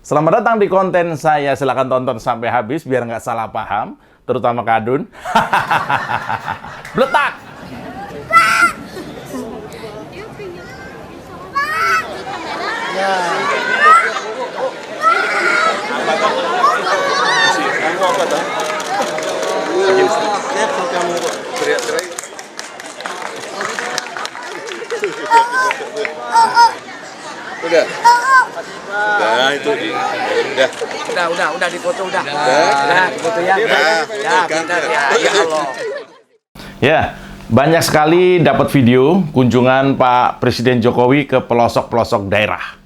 Selamat datang di konten saya. Silahkan tonton sampai habis biar nggak salah paham, terutama Kadun. Bletak! Udah. Udah itu udah difoto udah. Udah difoto ya. Ya, bentar ya. Ya Allah. Ya, banyak sekali dapat video kunjungan Pak Presiden Jokowi ke pelosok-pelosok daerah.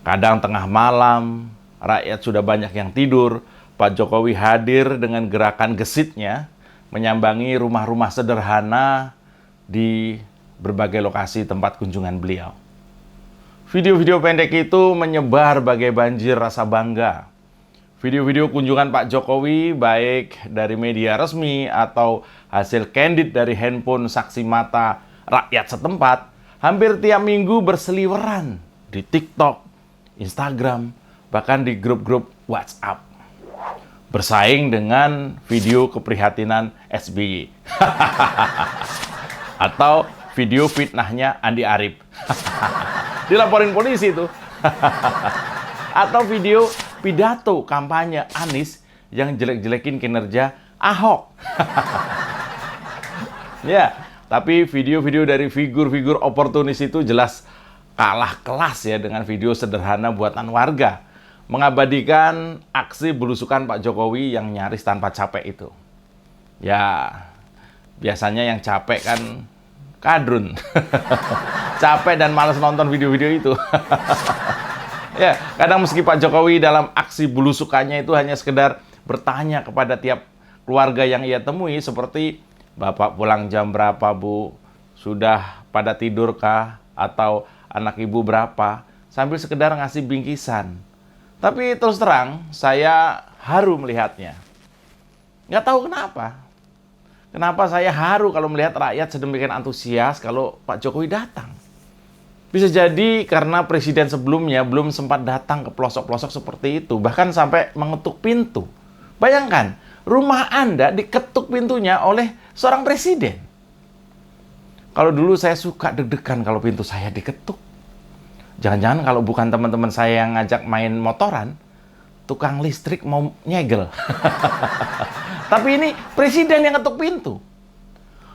Kadang tengah malam, rakyat sudah banyak yang tidur, Pak Jokowi hadir dengan gerakan gesitnya menyambangi rumah-rumah sederhana di berbagai lokasi tempat kunjungan beliau. Video-video pendek itu menyebar bagai banjir rasa bangga. Video-video kunjungan Pak Jokowi baik dari media resmi atau hasil candid dari handphone saksi mata rakyat setempat hampir tiap minggu berseliweran di TikTok, Instagram, bahkan di grup-grup WhatsApp. Bersaing dengan video keprihatinan SBY. Atau video fitnahnya Andi Arief. Dilaporin polisi itu. Atau video pidato kampanye Anies yang jelek-jelekin kinerja Ahok. Ya, tapi video-video dari figur-figur oportunis itu jelas kalah kelas ya dengan video sederhana buatan warga. Mengabadikan aksi belusukan Pak Jokowi yang nyaris tanpa capek itu. Ya, biasanya yang capek kan Kadrun. Capek dan malas nonton video-video itu. Ya, kadang meski Pak Jokowi dalam aksi belusukannya itu hanya sekedar bertanya kepada tiap keluarga yang ia temui seperti, "Bapak pulang jam berapa, Bu? Sudah pada tidurkah? Atau anak ibu berapa?" Sambil sekedar ngasih bingkisan. Tapi terus terang, saya haru melihatnya. Nggak tahu kenapa. Kenapa saya haru kalau melihat rakyat sedemikian antusias kalau Pak Jokowi datang. Bisa jadi karena presiden sebelumnya belum sempat datang ke pelosok-pelosok seperti itu, bahkan sampai mengetuk pintu. Bayangkan, rumah Anda diketuk pintunya oleh seorang presiden. Kalau dulu saya suka deg-degan kalau pintu saya diketuk. Jangan-jangan kalau bukan teman-teman saya yang ngajak main motoran, tukang listrik mau nyegel. Tapi ini presiden yang ketuk pintu.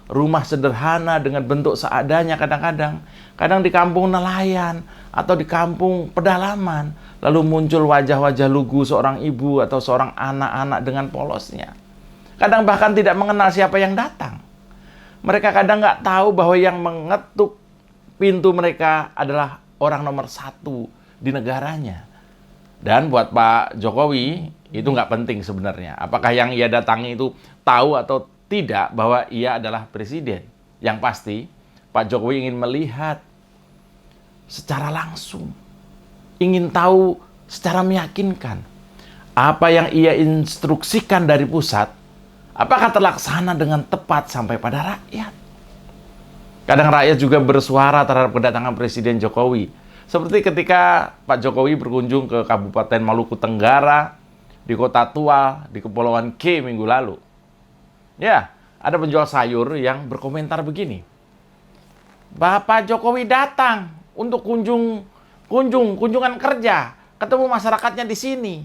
Rumah sederhana dengan bentuk seadanya kadang-kadang. Kadang di kampung nelayan atau di kampung pedalaman. Lalu muncul wajah-wajah lugu seorang ibu atau seorang anak-anak dengan polosnya. Kadang bahkan tidak mengenal siapa yang datang. Mereka kadang nggak tahu bahwa yang mengetuk pintu mereka adalah orang nomor satu di negaranya. Dan buat Pak Jokowi, itu nggak penting sebenarnya. Apakah yang ia datangi itu tahu atau tidak bahwa ia adalah presiden. Yang pasti, Pak Jokowi ingin melihat secara langsung. Ingin tahu secara meyakinkan. Apa yang ia instruksikan dari pusat, apakah terlaksana dengan tepat sampai pada rakyat. Kadang rakyat juga bersuara terhadap kedatangan Presiden Jokowi. Seperti ketika Pak Jokowi berkunjung ke Kabupaten Maluku Tenggara, di Kota Tua, di Kepulauan K minggu lalu. Ya, ada penjual sayur yang berkomentar begini. Bapak Jokowi datang untuk kunjungan kerja, ketemu masyarakatnya di sini.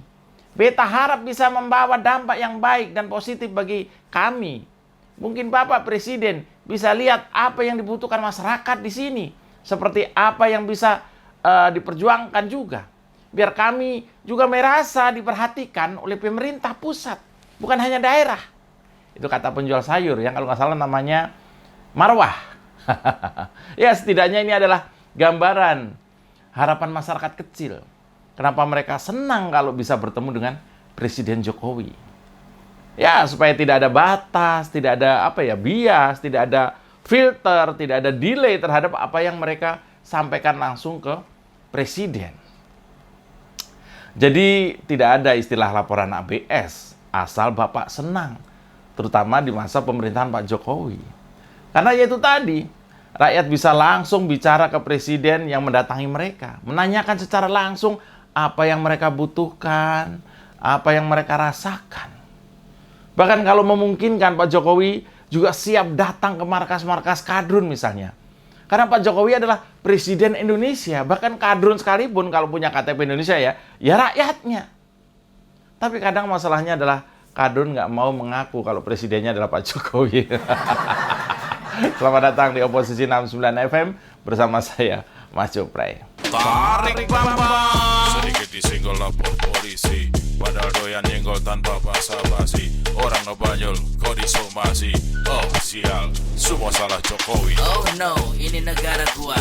Beta harap bisa membawa dampak yang baik dan positif bagi kami. Mungkin Bapak Presiden bisa lihat apa yang dibutuhkan masyarakat di sini. Seperti apa yang bisa diperjuangkan juga. Biar kami juga merasa diperhatikan oleh pemerintah pusat, bukan hanya daerah. Itu kata penjual sayur yang kalau nggak salah namanya Marwah. Ya, setidaknya ini adalah gambaran harapan masyarakat kecil. Kenapa mereka senang kalau bisa bertemu dengan Presiden Jokowi. Ya, supaya tidak ada batas, tidak ada bias, tidak ada filter, tidak ada delay terhadap apa yang mereka sampaikan langsung ke Presiden. Jadi tidak ada istilah laporan ABS, asal Bapak senang. Terutama di masa pemerintahan Pak Jokowi. Karena ya itu tadi, rakyat bisa langsung bicara ke Presiden yang mendatangi mereka. Menanyakan secara langsung apa yang mereka butuhkan, apa yang mereka rasakan. Bahkan kalau memungkinkan, Pak Jokowi juga siap datang ke markas-markas kadrun misalnya. Karena Pak Jokowi adalah Presiden Indonesia. Bahkan kadrun sekalipun kalau punya KTP Indonesia ya rakyatnya. Tapi kadang masalahnya adalah kadrun nggak mau mengaku kalau presidennya adalah Pak Jokowi. Selamat datang di Oposisi 69 FM bersama saya, Mas Jopray. Tarik bambang, sedikit disenggol lapor polisi, padahal doyan nyenggol tanpa basa-basi. Orang ngebanyol kok disomasi. Oh sial, semua salah Jokowi. Oh no, ini negara gua.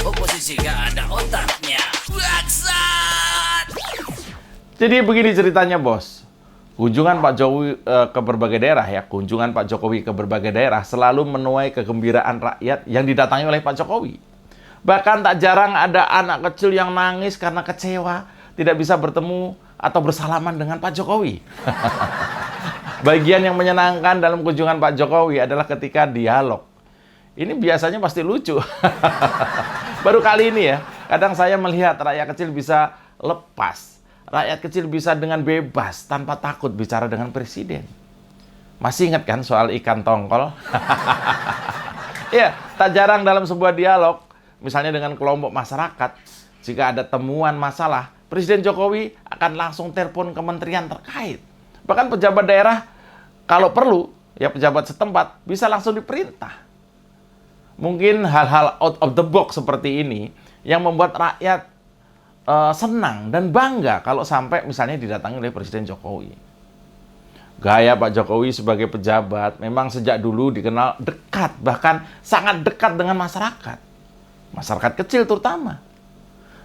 Oposisi gak ada otaknya. Bangsat! Jadi begini ceritanya, Bos. Kunjungan Pak Jokowi ke berbagai daerah ya, kunjungan Pak Jokowi ke berbagai daerah selalu menuai kegembiraan rakyat yang didatangi oleh Pak Jokowi. Bahkan tak jarang ada anak kecil yang nangis karena kecewa tidak bisa bertemu atau bersalaman dengan Pak Jokowi. Bagian yang menyenangkan dalam kunjungan Pak Jokowi adalah ketika dialog. Ini biasanya pasti lucu. Baru kali ini ya, kadang saya melihat rakyat kecil bisa lepas. Rakyat kecil bisa dengan bebas, tanpa takut bicara dengan presiden. Masih ingat kan soal ikan tongkol? Ya, tak jarang dalam sebuah dialog, misalnya dengan kelompok masyarakat, jika ada temuan masalah, Presiden Jokowi akan langsung telepon kementerian terkait. Bahkan pejabat daerah, kalau perlu, ya pejabat setempat, bisa langsung diperintah. Mungkin hal-hal out of the box seperti ini, yang membuat rakyat senang dan bangga kalau sampai misalnya didatangi oleh Presiden Jokowi. Gaya Pak Jokowi sebagai pejabat memang sejak dulu dikenal dekat, bahkan sangat dekat dengan masyarakat. Masyarakat kecil terutama.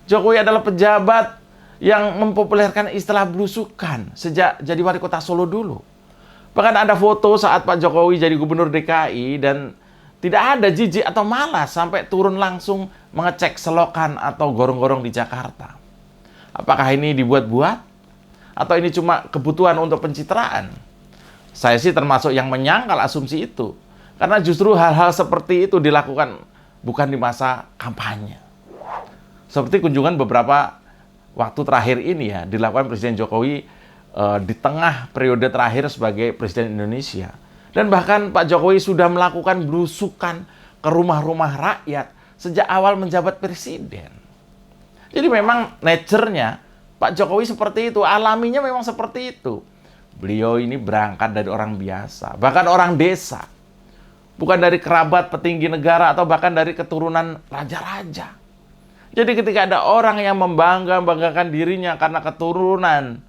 Jokowi adalah pejabat yang mempopulerkan istilah belusukan sejak jadi wali kota Solo dulu. Bahkan ada foto saat Pak Jokowi jadi gubernur DKI dan tidak ada jijik atau malas sampai turun langsung mengecek selokan atau gorong-gorong di Jakarta. Apakah ini dibuat-buat? Atau ini cuma kebutuhan untuk pencitraan? Saya sih termasuk yang menyangkal asumsi itu. Karena justru hal-hal seperti itu dilakukan bukan di masa kampanye. Seperti kunjungan beberapa waktu terakhir ini ya, dilakukan Presiden Jokowi di tengah periode terakhir sebagai Presiden Indonesia. Dan bahkan Pak Jokowi sudah melakukan belusukan ke rumah-rumah rakyat sejak awal menjabat presiden. Jadi memang nature-nya Pak Jokowi seperti itu, alaminya memang seperti itu. Beliau ini berangkat dari orang biasa, bahkan orang desa. Bukan dari kerabat petinggi negara atau bahkan dari keturunan raja-raja. Jadi ketika ada orang yang membanggakan dirinya karena keturunan,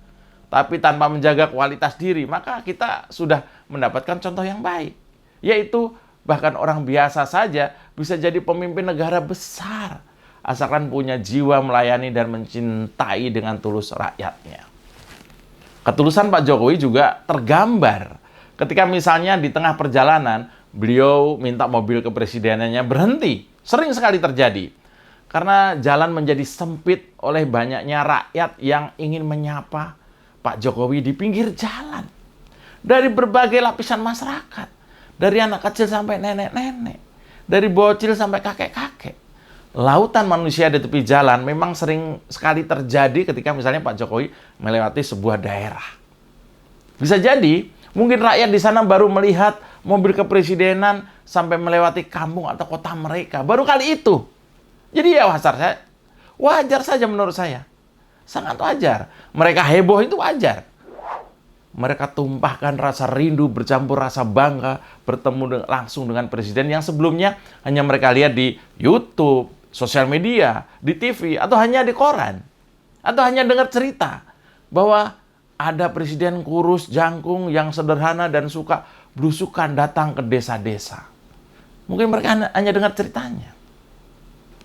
tapi tanpa menjaga kualitas diri, maka kita sudah mendapatkan contoh yang baik. Yaitu bahkan orang biasa saja bisa jadi pemimpin negara besar, asalkan punya jiwa melayani dan mencintai dengan tulus rakyatnya. Ketulusan Pak Jokowi juga tergambar ketika misalnya di tengah perjalanan, beliau minta mobil kepresidenannya berhenti. Sering sekali terjadi. Karena jalan menjadi sempit oleh banyaknya rakyat yang ingin menyapa Pak Jokowi di pinggir jalan. Dari berbagai lapisan masyarakat. Dari anak kecil sampai nenek-nenek. Dari bocil sampai kakek-kakek. Lautan manusia di tepi jalan memang sering sekali terjadi ketika misalnya Pak Jokowi melewati sebuah daerah. Bisa jadi, mungkin rakyat di sana baru melihat mobil kepresidenan sampai melewati kampung atau kota mereka. Baru kali itu. Jadi ya wajar saja menurut saya. Sangat wajar. Mereka heboh itu wajar. Mereka tumpahkan rasa rindu bercampur rasa bangga bertemu langsung dengan presiden yang sebelumnya hanya mereka lihat di YouTube, sosial media, di TV, atau hanya di koran. Atau hanya dengar cerita bahwa ada presiden kurus, jangkung, yang sederhana dan suka belusukan datang ke desa-desa. Mungkin mereka hanya dengar ceritanya.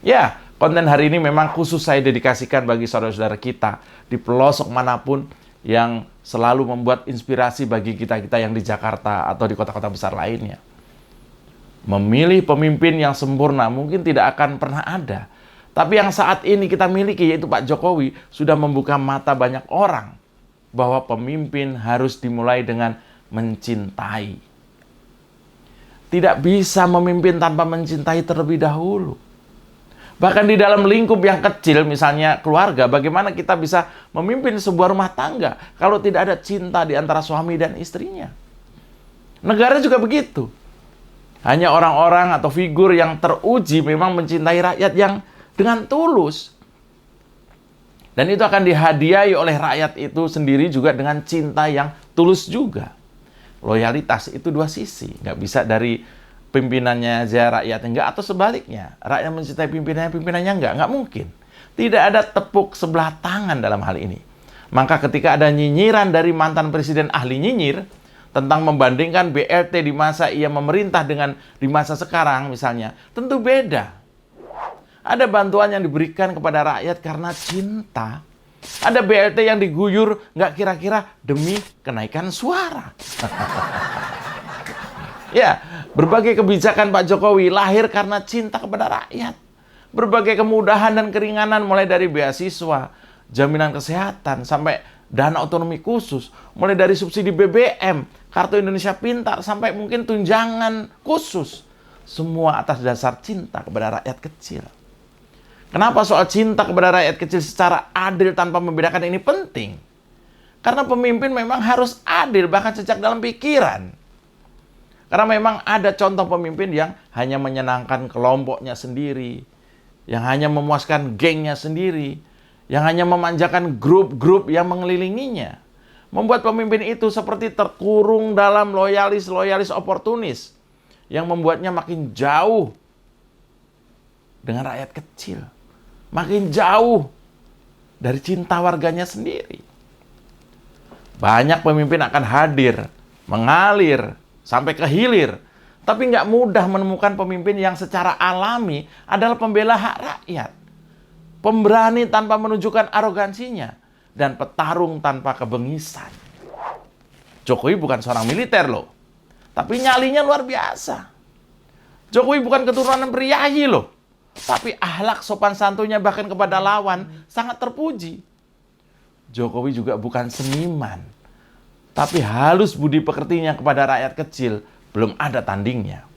Ya, konten hari ini memang khusus saya dedikasikan bagi saudara-saudara kita di pelosok manapun yang selalu membuat inspirasi bagi kita-kita yang di Jakarta atau di kota-kota besar lainnya. Memilih pemimpin yang sempurna mungkin tidak akan pernah ada. Tapi yang saat ini kita miliki yaitu Pak Jokowi sudah membuka mata banyak orang bahwa pemimpin harus dimulai dengan mencintai. Tidak bisa memimpin tanpa mencintai terlebih dahulu. Bahkan di dalam lingkup yang kecil, misalnya keluarga, bagaimana kita bisa memimpin sebuah rumah tangga kalau tidak ada cinta di antara suami dan istrinya? Negara juga begitu. Hanya orang-orang atau figur yang teruji memang mencintai rakyat yang dengan tulus. Dan itu akan dihadiahi oleh rakyat itu sendiri juga dengan cinta yang tulus juga. Loyalitas itu dua sisi. Nggak bisa dari pimpinannya aja rakyat enggak, atau sebaliknya. Rakyat mencintai pimpinannya enggak. Nggak mungkin. Tidak ada tepuk sebelah tangan dalam hal ini. Maka ketika ada nyinyiran dari mantan presiden ahli nyinyir, tentang membandingkan BLT di masa ia memerintah dengan di masa sekarang misalnya, tentu beda. Ada bantuan yang diberikan kepada rakyat karena cinta. Ada BLT yang diguyur nggak kira-kira demi kenaikan suara. Ya, berbagai kebijakan Pak Jokowi lahir karena cinta kepada rakyat. Berbagai kemudahan dan keringanan mulai dari beasiswa, jaminan kesehatan, sampai dana otonomi khusus, mulai dari subsidi BBM, Kartu Indonesia Pintar, sampai mungkin tunjangan khusus. Semua atas dasar cinta kepada rakyat kecil. Kenapa soal cinta kepada rakyat kecil secara adil tanpa membedakan ini penting? Karena pemimpin memang harus adil, bahkan sejak dalam pikiran. Karena memang ada contoh pemimpin yang hanya menyenangkan kelompoknya sendiri, yang hanya memuaskan gengnya sendiri, yang hanya memanjakan grup-grup yang mengelilinginya. Membuat pemimpin itu seperti terkurung dalam loyalis-loyalis oportunis, yang membuatnya makin jauh dengan rakyat kecil. Makin jauh dari cinta warganya sendiri. Banyak pemimpin akan hadir, mengalir, sampai ke hilir. Tapi nggak mudah menemukan pemimpin yang secara alami adalah pembela hak rakyat. Pemberani tanpa menunjukkan arogansinya. Dan petarung tanpa kebengisan. Jokowi bukan seorang militer loh. Tapi nyalinya luar biasa. Jokowi bukan keturunan priayi loh. Tapi akhlak sopan santunya bahkan kepada lawan sangat terpuji. Jokowi juga bukan seniman. Tapi halus budi pekertinya kepada rakyat kecil belum ada tandingnya.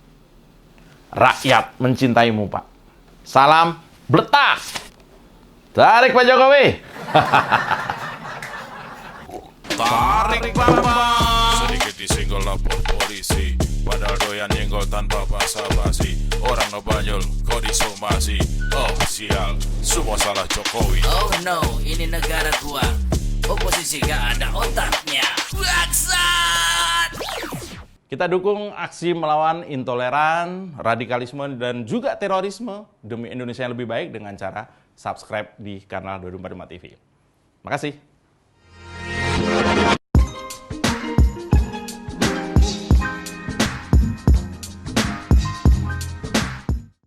Rakyat mencintaimu, Pak. Salam bletak. Tarik Pak Jokowi. Tarik Bambang. Sedikit disenggol lapor polisi, padahal doyan nyenggol tanpa basa-basi. Orang ngebanyol kok disomasi. Oh sial, semua salah Jokowi. Oh no, ini negara gua. Oposisi gak ada otaknya. Bangsat! Kita dukung aksi melawan intoleran, radikalisme, dan juga terorisme demi Indonesia yang lebih baik dengan cara subscribe di kanal 245 TV. Makasih.